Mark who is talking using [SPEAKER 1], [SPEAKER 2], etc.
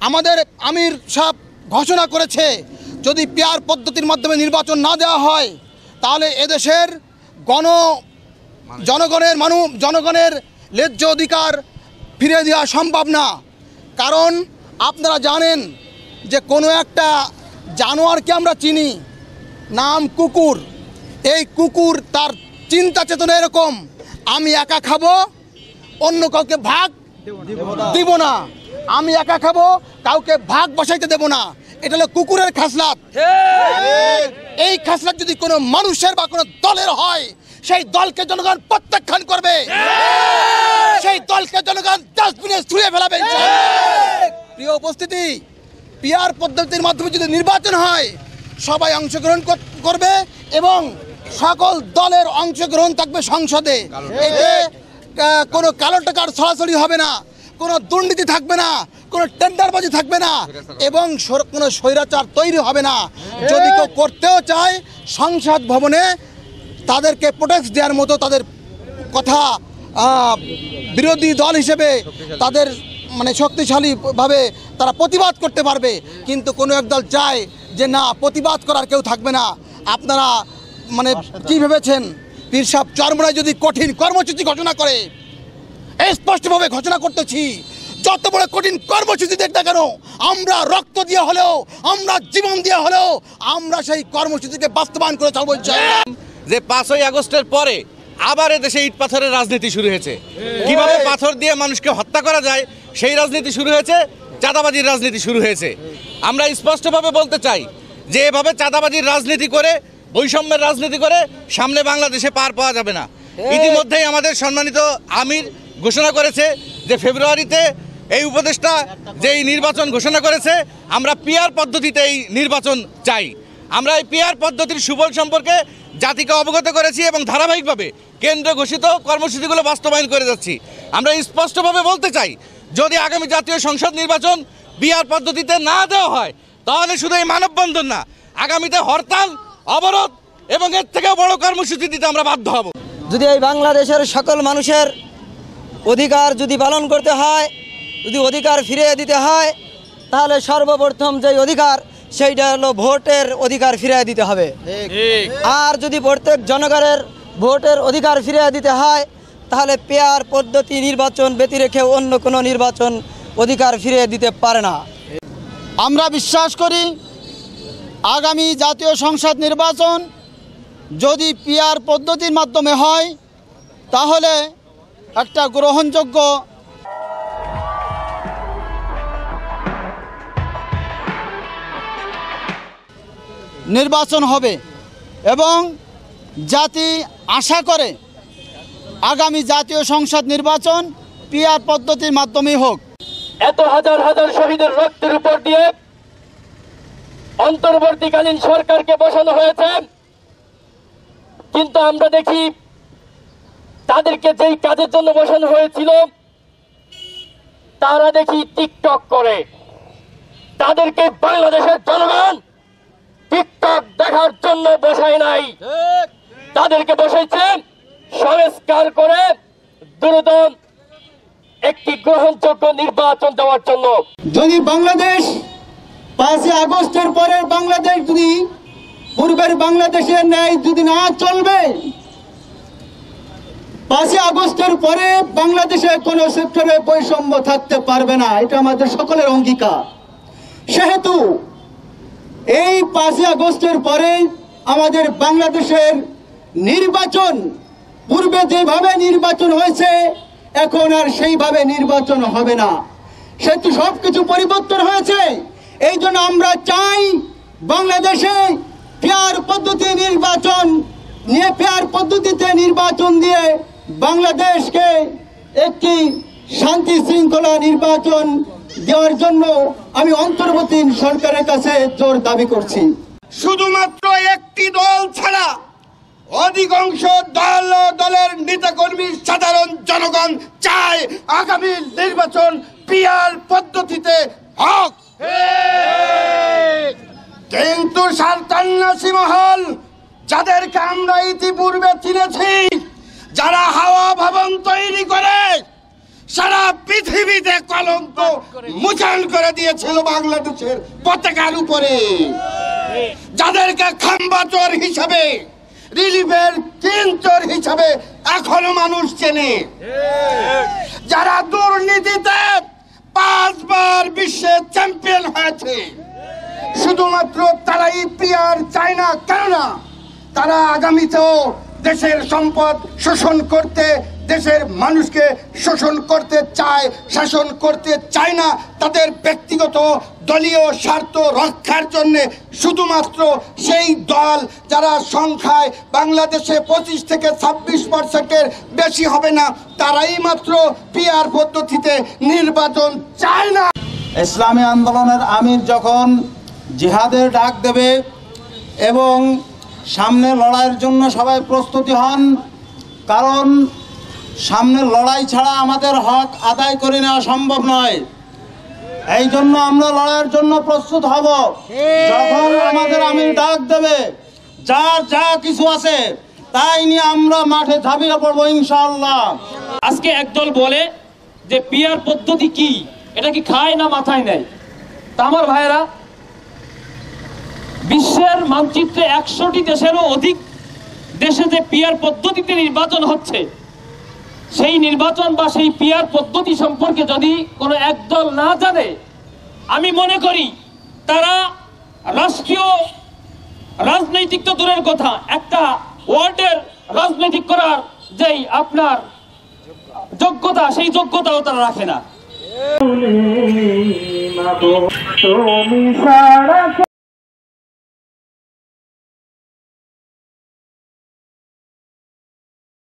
[SPEAKER 1] আমাদের আমির সাহেব ঘোষণা করেছে যদি পিআর পদ্ধতির মাধ্যমে নির্বাচন না দেওয়া হয় তাহলে এদেশের জনগণের ন্যায্য অধিকার ফিরে দেওয়া সম্ভব না। কারণ আপনারা জানেন যে কোনো একটা জানোয়ারকে আমরা চিনি, নাম কুকুর। এই কুকুর তার চিন্তা চেতনা এরকম, আমি একা খাবো, অন্য কাউকে ভাগ দিব না, আমি একা খাবো, কাউকে ভাগ বসাইতে দেব না। এটা হলো কুকুরের খাসলাত। এই খাসলাত যদি কোনো মানুষের বা কোনো দলের হয়, সেই দলকে জনগণ প্রত্যাখ্যান করবে, সেই দলকে জনগণ ডাস্টবিনে ছুঁড়ে ফেলাবে। প্রিয় উপস্থিতি, পিআর পদ্ধতির মাধ্যমে যদি নির্বাচন হয় সবাই অংশগ্রহণ করবে এবং সকল দলের অংশগ্রহণ থাকবে সংসদে। এতে কোনো কালো টাকার ছড়াছড়ি হবে না, কোনো দুর্নীতি থাকবে না, কোনো টেন্ডারবাজি থাকবে না এবং কোনো স্বৈরাচার তৈরি হবে না। যদি কেউ করতেও চায় সংসদ ভবনে তাদেরকে প্রোটেক্ট দেওয়ার মতো তাদের কথা বিরোধী দল হিসেবে তাদের শক্তিশালীভাবে তারা প্রতিবাদ করতে পারবে। কিন্তু কোনো এক দল চায় যে না, প্রতিবাদ করার কেউ থাকবে না। আপনারা কি ভেবেছেন? পীর সাহেব চরমোনাই যদি কঠিন কর্মসূচি ঘোষণা করে, স্পষ্টভাবে ঘোষণা করতেছি, যত বড় কঠিন কর্মসূচি দেখ না কেন, আমরা রক্ত দিয়ে হলেও, আমরা জীবন দিয়ে হলেও আমরা সেই কর্মসূচিকে বাস্তবায়ন করে চলবো।
[SPEAKER 2] যে 5ই আগস্টের পরে আবার দেশে ইট পাথরের রাজনীতি শুরু হয়েছে। কিভাবে পাথর দিয়ে মানুষকে হত্যা করা যায় সেই রাজনীতি শুরু হয়েছে, চাঁদাবাজির রাজনীতি শুরু হয়েছে। আমরা স্পষ্টভাবে বলতে চাই যে এভাবে চাঁদাবাজির রাজনীতি করে, বৈষম্যের রাজনীতি করে সামনে বাংলাদেশে পার পাওয়া যাবে না। ইতিমধ্যেই আমাদের সম্মানিত আমির ঘোষণা করেছে যে ফেব্রুয়ারিতে এই উপদেষ্টা যেই নির্বাচন ঘোষণা করেছে, আমরা পিআর পদ্ধতিতে এই নির্বাচন চাই। আমরা এই পিআর পদ্ধতির সুফল সম্পর্কে জাতিকে অবগত করেছি এবং ধারাবাহিকভাবে কেন্দ্র ঘোষিত কর্মসূচিগুলো বাস্তবায়ন করে যাচ্ছি। আমরা স্পষ্টভাবে বলতে চাই, যদি আগামী জাতীয় সংসদ নির্বাচন পিআর পদ্ধতিতে না দেওয়া হয় তাহলে শুধু এই মানববন্ধন না, আগামীতে হরতাল, অবরোধ এবং এর থেকেও বড় কর্মসূচি দিতে আমরা বাধ্য হব।
[SPEAKER 3] যদি এই বাংলাদেশের সকল মানুষের অধিকার যদি পালন করতে হয়, যদি অধিকার ফিরিয়ে দিতে হয়, তাহলে সর্বপ্রথম যে অধিকার সেইটা হলো ভোটের অধিকার ফিরিয়ে দিতে হবে। আর যদি প্রত্যেক জনগণের ভোটের অধিকার ফিরিয়ে দিতে হয় তাহলে পিআর পদ্ধতি নির্বাচন ব্যতি রেখে অন্য কোনো নির্বাচন অধিকার ফিরিয়ে দিতে পারে না।
[SPEAKER 1] আমরা বিশ্বাস করি আগামী জাতীয় সংসদ নির্বাচন যদি পিআর পদ্ধতির মাধ্যমে হয় তাহলে একটা গ্রহণযোগ্য নির্বাচন হবে এবং জাতি আশা করে আগামী জাতীয় সংসদ নির্বাচন পিআর পদ্ধতির মাধ্যমেই হোক।
[SPEAKER 4] এত হাজার হাজার শহীদের রক্তের উপর দিয়ে অন্তর্বর্তীকালীন সরকারকে বসানো হয়েছে, কিন্তু আমরা দেখি তাদেরকে যেই কাজের জন্য বসানো হয়েছিল তারা দেখি টিকটক করে। তাদেরকে বাংলাদেশের জনগণ টিকটক দেখার জন্য বসায় নাই, তাদেরকে বসাইছে সংস্কার করে দ্রুত একটি গ্রহণযোগ্য নির্বাচন দেওয়ার জন্য।
[SPEAKER 1] যদি বাংলাদেশ 5ই আগস্টের পরের বাংলাদেশ যদি পূর্বের বাংলাদেশের ন্যায় যদি না চলবে, 5ই আগস্টের পরে বাংলাদেশে কোনো সেক্টরে বৈষম্য থাকতে পারবে না, এটা আমাদের সকলের অঙ্গীকার। সেহেতু এই 5ই আগস্টের পরে আমাদের বাংলাদেশের নির্বাচন পূর্বে যেভাবে নির্বাচন হয়েছে এখন আর সেইভাবে নির্বাচন হবে না। সেহেতু সবকিছু পরিবর্তন হয়েছে। এই জন্য আমরা চাই বাংলাদেশে পিআর পদ্ধতি নির্বাচন নিয়ে, পিআর পদ্ধতিতে নির্বাচন দিয়ে বাংলাদেশকে একটি শান্তি শৃঙ্খলা নির্বাচন দেওয়ার জন্য আমি অন্তর্বর্তী সরকারের কাছে জোর দাবি করছি।
[SPEAKER 5] শুধুমাত্র একটি দল ছাড়া অধিকাংশ দলের নেতাকর্মী সাধারণ জনগণ চায় আগামী নির্বাচন পিআর পদ্ধতিতে হোক। কিন্তু সন্ত্রাসী মহল, যাদেরকে আমরা ইতিপূর্বে চিনেছি, যারা হাওয়া ভবন তৈরি করে সারা পৃথিবীতে কলঙ্ক মোচন করে দিয়েছিল বাংলাদেশের পতাকার উপরে, যাদেরকে খাম্বাচোর হিসাবে, রিলিফের কিনচোর হিসাবে এখনো মানুষ চেনে, যারা দুর্নীতিতে 5 বার বিশ্বের চ্যাম্পিয়ন হয়েছে, শুধুমাত্র তারাই পিয়ার চায় না। কেননা তারা আগামীতেও দেশের সম্পদ শোষণ করতে, দেশের মানুষকে শোষণ করতে চায়, শাসন করতে চায় না। তাদের ব্যক্তিগত দলীয় স্বার্থ রক্ষার জন্য শুধুমাত্র সেই দল যারা সংখ্যায় বাংলাদেশে 25 থেকে 26% বেশি হবে না, তারাই মাত্র পিয়ার পদ্ধতিতে নির্বাচন চায় না।
[SPEAKER 6] ইসলামী আন্দোলনের আমির যখন জিহাদের ডাক দেবে এবং সামনে লড়াইয়ের জন্য সবাই প্রস্তুতি হন, কারণ সামনে লড়াই ছাড়া আমাদের হক আদায় করে নেওয়া সম্ভব নয়। এই জন্য আমরা লড়াইয়ের জন্য প্রস্তুত হব। যখন আমাদের আমির ডাক দেবে, যার যা কিছু আছে তাই নিয়ে আমরা মাঠে ঝাঁপিয়ে পড়বো ইনশাআল্লাহ।
[SPEAKER 4] আজকে একদল বলে যে পিয়ার পদ্ধতি কি, এটা কি খায় না মাথায় নেয়? তা আমার ভাইয়েরা, বিশ্বের মানচিত্রে 100টি দেশেরও অধিক দেশে যে পিয়ার পদ্ধতিতে নির্বাচন হচ্ছে, সেই নির্বাচন বা সেই পিয়ার পদ্ধতি সম্পর্কে যদি কোনো একদল না জানে, আমি মনে করি তারা রাষ্ট্রীয় রাজনৈতিক তো দূরের কথা, একটা ওয়ার্ডের রাজনৈতিক করার যেই আপনার যোগ্যতা, সেই যোগ্যতাও তারা রাখে না।